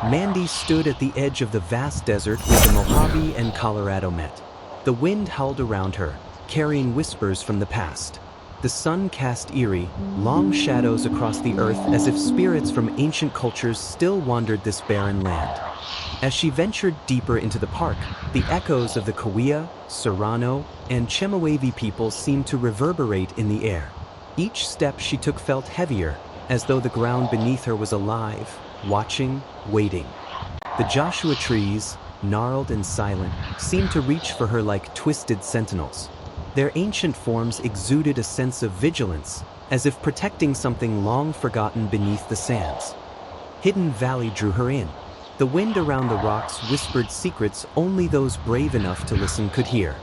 Mandy stood at the edge of the vast desert where the Mojave and Colorado met. The wind howled around her, carrying whispers from the past. The sun cast eerie, long shadows across the earth as if spirits from ancient cultures still wandered this barren land. As she ventured deeper into the park, the echoes of the Cahuilla, Serrano, and Chemehuevi people seemed to reverberate in the air. Each step she took felt heavier, as though the ground beneath her was alive, watching, waiting. The Joshua trees, gnarled and silent, seemed to reach for her like twisted sentinels. Their ancient forms exuded a sense of vigilance, as if protecting something long forgotten beneath the sands. Hidden Valley drew her in. The wind around the rocks whispered secrets only those brave enough to listen could hear.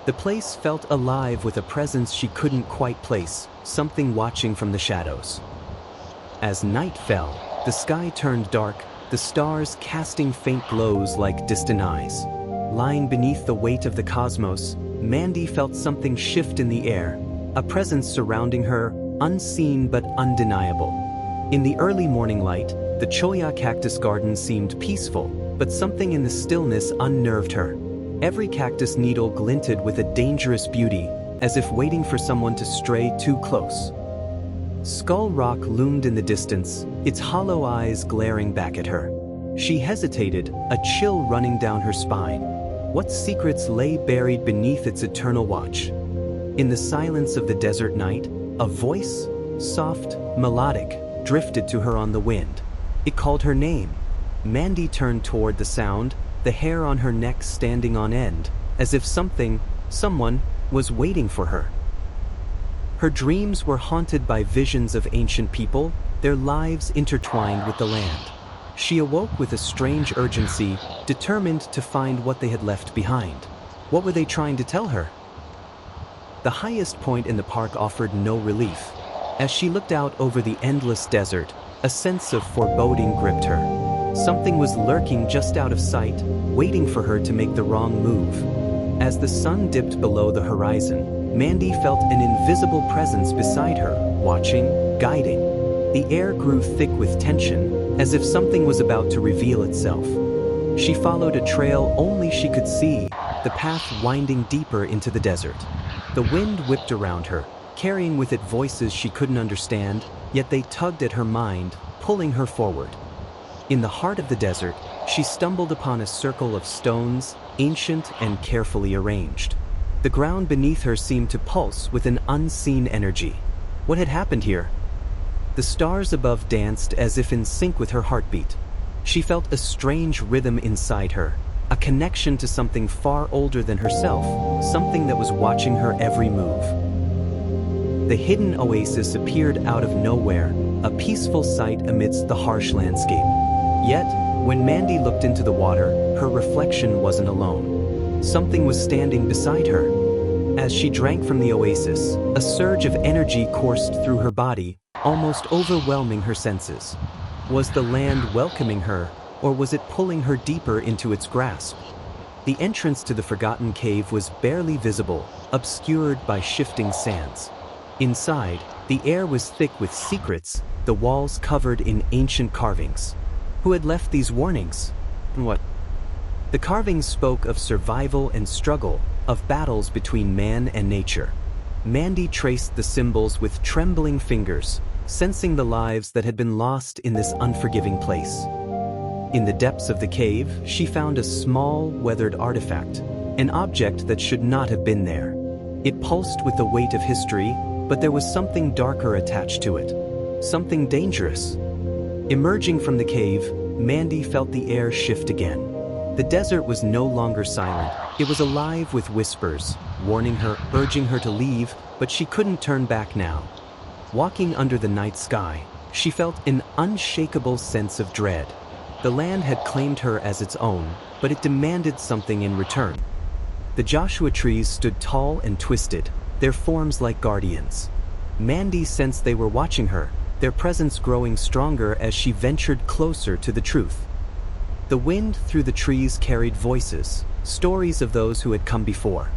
The place felt alive with a presence she couldn't quite place, something watching from the shadows. As night fell, the sky turned dark, the stars casting faint glows like distant eyes. Lying beneath the weight of the cosmos, Mandy felt something shift in the air, a presence surrounding her, unseen but undeniable. In the early morning light, the cholla cactus garden seemed peaceful, but something in the stillness unnerved her. Every cactus needle glinted with a dangerous beauty, as if waiting for someone to stray too close. Skull Rock loomed in the distance, its hollow eyes glaring back at her. She hesitated, a chill running down her spine. What secrets lay buried beneath its eternal watch? In the silence of the desert night, a voice, soft, melodic, drifted to her on the wind. It called her name. Mandy turned toward the sound, the hair on her neck standing on end, as if someone, was waiting for her. Her dreams were haunted by visions of ancient people, their lives intertwined with the land. She awoke with a strange urgency, determined to find what they had left behind. What were they trying to tell her? The highest point in the park offered no relief. As she looked out over the endless desert, a sense of foreboding gripped her. Something was lurking just out of sight, waiting for her to make the wrong move. As the sun dipped below the horizon, Mandy felt an invisible presence beside her, watching, guiding. The air grew thick with tension, as if something was about to reveal itself. She followed a trail only she could see, the path winding deeper into the desert. The wind whipped around her, carrying with it voices she couldn't understand, yet they tugged at her mind, pulling her forward. In the heart of the desert, she stumbled upon a circle of stones, ancient and carefully arranged. The ground beneath her seemed to pulse with an unseen energy. What had happened here? The stars above danced as if in sync with her heartbeat. She felt a strange rhythm inside her, a connection to something far older than herself, something that was watching her every move. The hidden oasis appeared out of nowhere, a peaceful sight amidst the harsh landscape. Yet, when Mandy looked into the water, her reflection wasn't alone. Something was standing beside her. As she drank from the oasis, a surge of energy coursed through her body, almost overwhelming her senses. Was the land welcoming her, or was it pulling her deeper into its grasp? The entrance to the forgotten cave was barely visible, obscured by shifting sands. Inside, the air was thick with secrets, the walls covered in ancient carvings. Who had left these warnings? And what? The carvings spoke of survival and struggle, of battles between man and nature. Mandy traced the symbols with trembling fingers, sensing the lives that had been lost in this unforgiving place. In the depths of the cave, she found a small, weathered artifact, an object that should not have been there. It pulsed with the weight of history, but there was something darker attached to it, something dangerous. Emerging from the cave, Mandy felt the air shift again. The desert was no longer silent, it was alive with whispers, warning her, urging her to leave, but she couldn't turn back now. Walking under the night sky, she felt an unshakable sense of dread. The land had claimed her as its own, but it demanded something in return. The Joshua trees stood tall and twisted, their forms like guardians. Mandy sensed they were watching her, their presence growing stronger as she ventured closer to the truth. The wind through the trees carried voices, stories of those who had come before.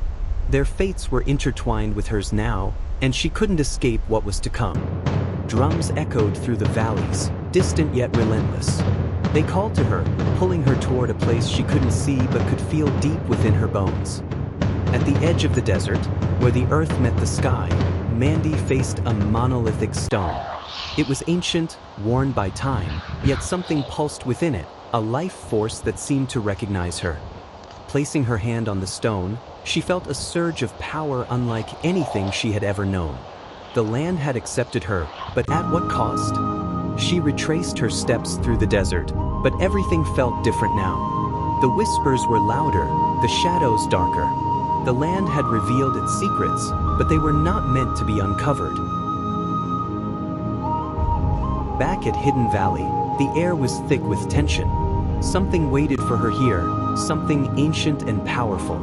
Their fates were intertwined with hers now, and she couldn't escape what was to come. Drums echoed through the valleys, distant yet relentless. They called to her, pulling her toward a place she couldn't see but could feel deep within her bones. At the edge of the desert, where the earth met the sky, Mandy faced a monolithic stone. It was ancient, worn by time, yet something pulsed within it, a life force that seemed to recognize her. Placing her hand on the stone, she felt a surge of power unlike anything she had ever known. The land had accepted her, but at what cost? She retraced her steps through the desert, but everything felt different now. The whispers were louder, the shadows darker. The land had revealed its secrets, but they were not meant to be uncovered. Back at Hidden Valley, the air was thick with tension. Something waited for her here, something ancient and powerful.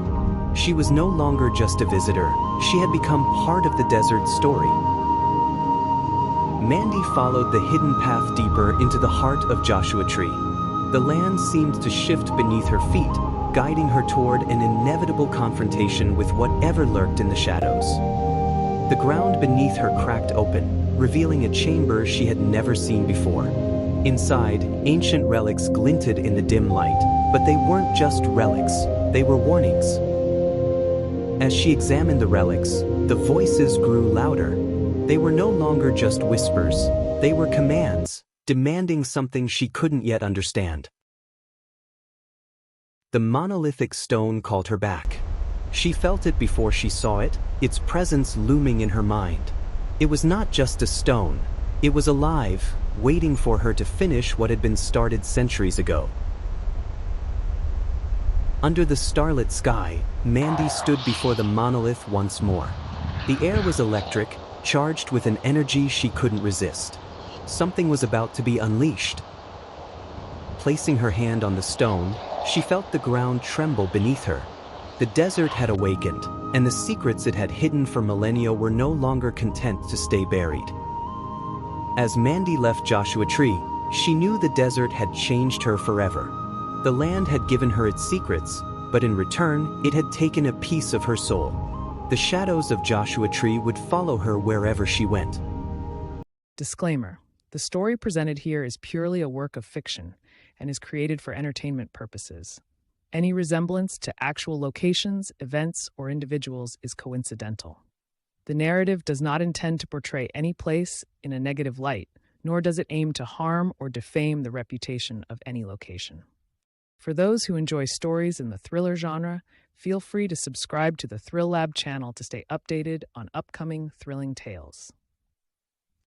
She was no longer just a visitor, she had become part of the desert story. Mandy followed the hidden path deeper into the heart of Joshua Tree. The land seemed to shift beneath her feet, guiding her toward an inevitable confrontation with whatever lurked in the shadows. The ground beneath her cracked open, revealing a chamber she had never seen before. Inside, ancient relics glinted in the dim light, but they weren't just relics, they were warnings. As she examined the relics, the voices grew louder. They were no longer just whispers, they were commands, demanding something she couldn't yet understand. The monolithic stone called her back. She felt it before she saw it, its presence looming in her mind. It was not just a stone, it was alive, waiting for her to finish what had been started centuries ago. Under the starlit sky, Mandy stood before the monolith once more. The air was electric, charged with an energy she couldn't resist. Something was about to be unleashed. Placing her hand on the stone, she felt the ground tremble beneath her. The desert had awakened, and the secrets it had hidden for millennia were no longer content to stay buried. As Mandy left Joshua Tree, she knew the desert had changed her forever. The land had given her its secrets, but in return, it had taken a piece of her soul. The shadows of Joshua Tree would follow her wherever she went. Disclaimer: the story presented here is purely a work of fiction and is created for entertainment purposes. Any resemblance to actual locations, events, or individuals is coincidental. The narrative does not intend to portray any place in a negative light, nor does it aim to harm or defame the reputation of any location. For those who enjoy stories in the thriller genre, feel free to subscribe to the Thrill Lab channel to stay updated on upcoming thrilling tales.